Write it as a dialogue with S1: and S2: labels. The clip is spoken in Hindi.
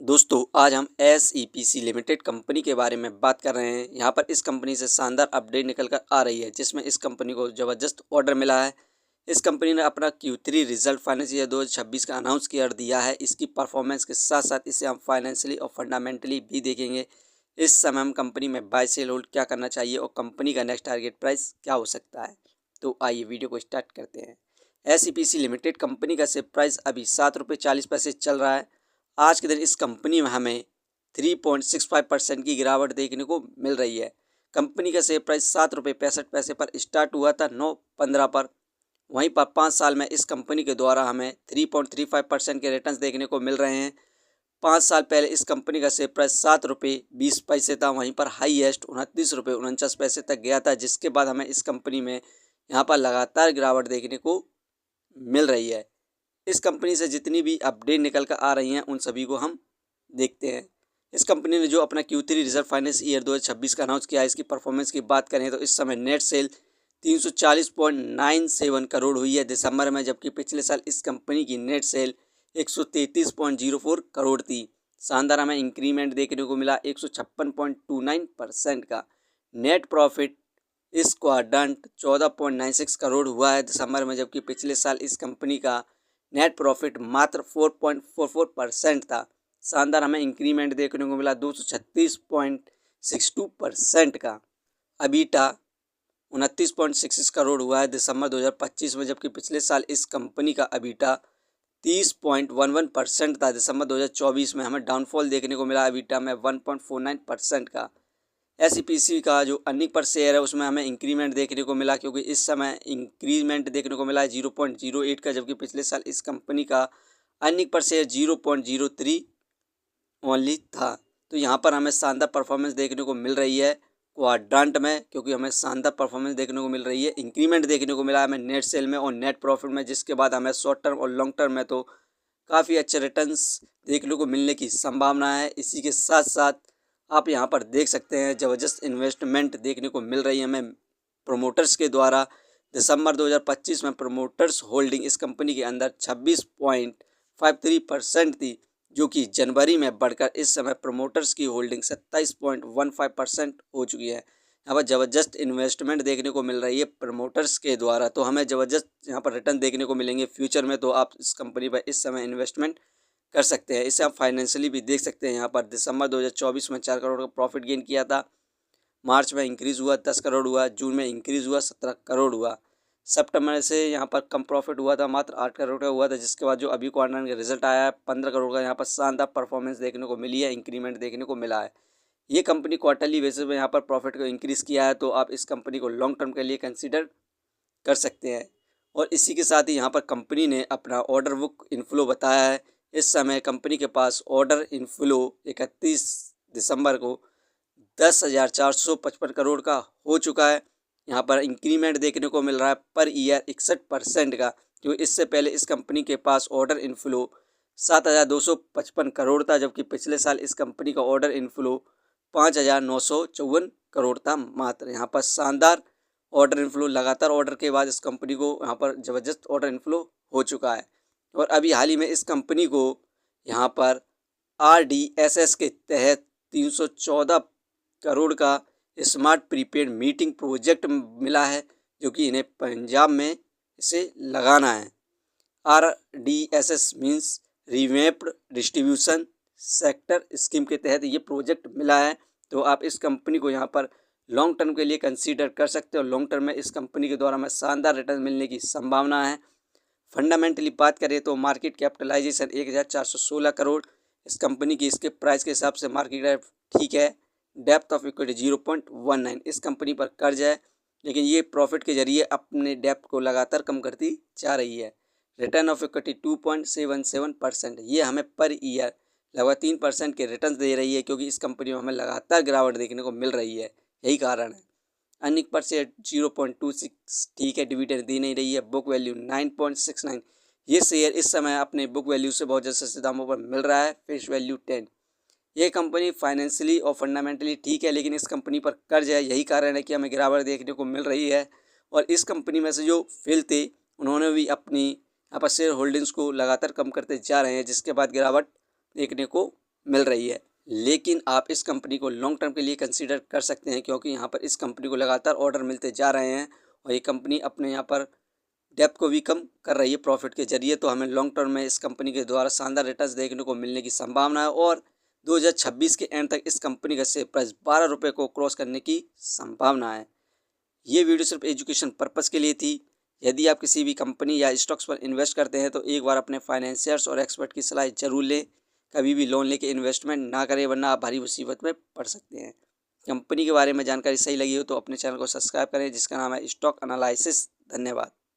S1: दोस्तों आज हम SEPC लिमिटेड कंपनी के बारे में बात कर रहे हैं। यहाँ पर इस कंपनी से शानदार अपडेट निकल कर आ रही है, जिसमें इस कंपनी को ज़बरदस्त ऑर्डर मिला है। इस कंपनी ने अपना Q3 रिजल्ट फाइनेंशियल ईयर 2026 का अनाउंस कर दिया है। इसकी परफॉर्मेंस के साथ साथ इसे हम फाइनेंशियली और फंडामेंटली भी देखेंगे। इस समय हम कंपनी में बाय सेल होल्ड क्या करना चाहिए और कंपनी का नेक्स्ट टारगेट प्राइस क्या हो सकता है। तो आइए वीडियो को स्टार्ट करते हैं। SEPC लिमिटेड कंपनी का शेयर प्राइस अभी ₹7.40 चल रहा है। आज के दिन इस कंपनी में हमें 3.65% की गिरावट देखने को मिल रही है। कंपनी का शेयर प्राइस ₹7.65 पर स्टार्ट हुआ था 9/15 पर। वहीं पर 5 साल में इस कंपनी के द्वारा हमें 3.35% के रिटर्न्स देखने को मिल रहे हैं। 5 साल पहले इस कंपनी का शेयर प्राइस ₹7.20 था। वहीं पर हाईएस्ट ₹29.49 तक गया था, जिसके बाद हमें इस कंपनी में यहाँ पर लगातार गिरावट देखने को मिल रही है। इस कंपनी से जितनी भी अपडेट निकल कर आ रही हैं उन सभी को हम देखते हैं। इस कंपनी ने जो अपना Q3 रिजल्ट फाइनेंस ईयर 2026 का अनाउंस किया है, इसकी परफॉर्मेंस की बात करें तो इस समय नेट सेल 340.97 करोड़ हुई है दिसंबर में, जबकि पिछले साल इस कंपनी की नेट सेल 133.04 करोड़ थी। शानदार हमें इंक्रीमेंट देखने को मिला 156.29% का। नेट प्रॉफिट इस क्वाड्रेंट 14.96 करोड़ हुआ है दिसंबर में, जबकि पिछले साल इस कंपनी का नेट प्रॉफिट मात्र 4.44% था। शानदार हमें इंक्रीमेंट देखने को मिला 236.62% का। अबीटा 29.66 करोड़ हुआ है दिसंबर 2025 में, जबकि पिछले साल इस कंपनी का अबीटा 30.11% था। दिसंबर 2024 में हमें डाउनफॉल देखने को मिला अबीटा में 1.49% का। SEPC का जो अर्निंग पर शेयर है उसमें हमें इंक्रीमेंट देखने को मिला, क्योंकि इस समय इंक्रीमेंट देखने को मिला है 0.08 का, जबकि पिछले साल इस कंपनी का अर्निंग पर शेयर 0.03 ओनली था। तो यहाँ पर हमें शानदार परफॉर्मेंस देखने को मिल रही है क्वाड्रेंट में, क्योंकि हमें शानदार परफॉर्मेंस देखने को मिल रही है। इंक्रीमेंट देखने को मिला है हमें नेट सेल में और नेट प्रॉफिट में, जिसके बाद हमें शॉर्ट टर्म और लॉन्ग टर्म में तो काफ़ी अच्छे रिटर्न्स देखने को मिलने की संभावना है। इसी के साथ साथ आप यहाँ पर देख सकते हैं ज़बरदस्त इन्वेस्टमेंट देखने को मिल रही है हमें प्रोमोटर्स के द्वारा। दिसंबर 2025 में प्रोमोटर्स होल्डिंग इस कंपनी के अंदर 26.53% थी, जो कि जनवरी में बढ़कर इस समय प्रोमोटर्स की होल्डिंग 27.15% हो चुकी है। यहाँ पर ज़बरदस्त इन्वेस्टमेंट देखने को मिल रही है प्रमोटर्स के द्वारा, तो हमें ज़बरदस्त यहाँ पर रिटर्न देखने को मिलेंगे फ्यूचर में। तो आप इस कंपनी पर इस समय इन्वेस्टमेंट कर सकते हैं। इसे आप फाइनेंशियली भी देख सकते हैं। यहाँ पर दिसंबर 2024 में 4 करोड़ का प्रॉफिट गेन किया था। मार्च में इंक्रीज़ हुआ 10 करोड़ हुआ, जून में इंक्रीज़ हुआ 17 करोड़ हुआ, सितंबर से यहाँ पर कम प्रॉफिट हुआ था, मात्र 8 करोड़ का हुआ था। जिसके बाद जो अभी क्वार्टर का रिजल्ट आया है 15 करोड़ का, यहाँ पर शानदार परफॉर्मेंस देखने को मिली है, इंक्रीमेंट देखने को मिला है। ये कंपनी क्वार्टरली बेसिस में यहाँ पर प्रॉफिट को इंक्रीज़ किया है, तो आप इस कंपनी को लॉन्ग टर्म के लिए कंसिडर कर सकते हैं। और इसी के साथ ही यहाँ पर कंपनी ने अपना ऑर्डर बुक इनफ्लो बताया है। इस समय कंपनी के पास ऑर्डर इनफ्लो 31 दिसंबर को 10,455 करोड़ का हो चुका है। यहाँ पर इंक्रीमेंट देखने को मिल रहा है पर ईयर 61% का, क्योंकि इससे पहले इस कंपनी के पास ऑर्डर इनफ्लो 7,255 करोड़ था, जबकि पिछले साल इस कंपनी का ऑर्डर इनफ्लो 5,954 करोड़ था मात्र। यहाँ पर शानदार ऑर्डर इनफ्लो, लगातार ऑर्डर के बाद इस कंपनी को यहाँ पर ज़बरदस्त ऑर्डर इनफ्लो हो चुका है। और अभी हाल ही में इस कंपनी को यहाँ पर RDSS के तहत 314 करोड़ का स्मार्ट प्रीपेड मीटिंग प्रोजेक्ट मिला है, जो कि इन्हें पंजाब में इसे लगाना है। RDSS means revamped distribution sector scheme के तहत ये प्रोजेक्ट मिला है। तो आप इस कंपनी को यहाँ पर लॉन्ग टर्म के लिए कंसीडर कर सकते हो। लॉन्ग टर्म में इस कंपनी के द्वारा हमें शानदार रिटर्न मिलने की संभावना है। फंडामेंटली बात करें तो मार्केट कैपिटलाइजेशन 1,416 करोड़ इस कंपनी की, इसके प्राइस के हिसाब से मार्केट कैप ठीक है। डेप्थ ऑफ इक्विटी 0.19, इस कंपनी पर कर्ज है, लेकिन ये प्रॉफिट के जरिए अपने डेप्थ को लगातार कम करती जा रही है। रिटर्न ऑफ इक्विटी 2.77%, ये हमें पर ईयर लगभग 3% के रिटर्न दे रही है, क्योंकि इस कंपनी में हमें लगातार गिरावट देखने को मिल रही है, यही कारण है। अर्निंग पर शेयर 0.26 ठीक है, डिविडेंड दे नहीं रही है। बुक वैल्यू 9.69, ये शेयर इस समय अपने बुक वैल्यू से बहुत ज़्यादा सस्ते दामों पर मिल रहा है। Face value 10। ये कंपनी फाइनेंशियली और फंडामेंटली ठीक है, लेकिन इस कंपनी पर कर्ज है, यही कारण है कि हमें गिरावट देखने को मिल रही है। और इस कंपनी में से जो फेल थे उन्होंने भी अपनी यहाँ पर शेयर होल्डिंग्स को लगातार कम करते जा रहे हैं, जिसके बाद गिरावट देखने को मिल रही है। लेकिन आप इस कंपनी को लॉन्ग टर्म के लिए कंसीडर कर सकते हैं, क्योंकि यहाँ पर इस कंपनी को लगातार ऑर्डर मिलते जा रहे हैं और ये कंपनी अपने यहाँ पर डेप्थ को भी कम कर रही है प्रॉफिट के जरिए। तो हमें लॉन्ग टर्म में इस कंपनी के द्वारा शानदार रिटर्न्स देखने को मिलने की संभावना है और 2026 के एंड तक इस कंपनी का शेयर प्राइस 12 रुपये को क्रॉस करने की संभावना है। ये वीडियो सिर्फ एजुकेशन पर्पस के लिए थी। यदि आप किसी भी कंपनी या स्टॉक्स पर इन्वेस्ट करते हैं तो एक बार अपने फाइनेंशियर्स और एक्सपर्ट की सलाह जरूर लें। कभी भी लोन लेके इन्वेस्टमेंट ना करें, वरना आप भारी मुसीबत में पड़ सकते हैं। कंपनी के बारे में जानकारी सही लगी हो तो अपने चैनल को सब्सक्राइब करें, जिसका नाम है स्टॉक एनालिसिस। धन्यवाद।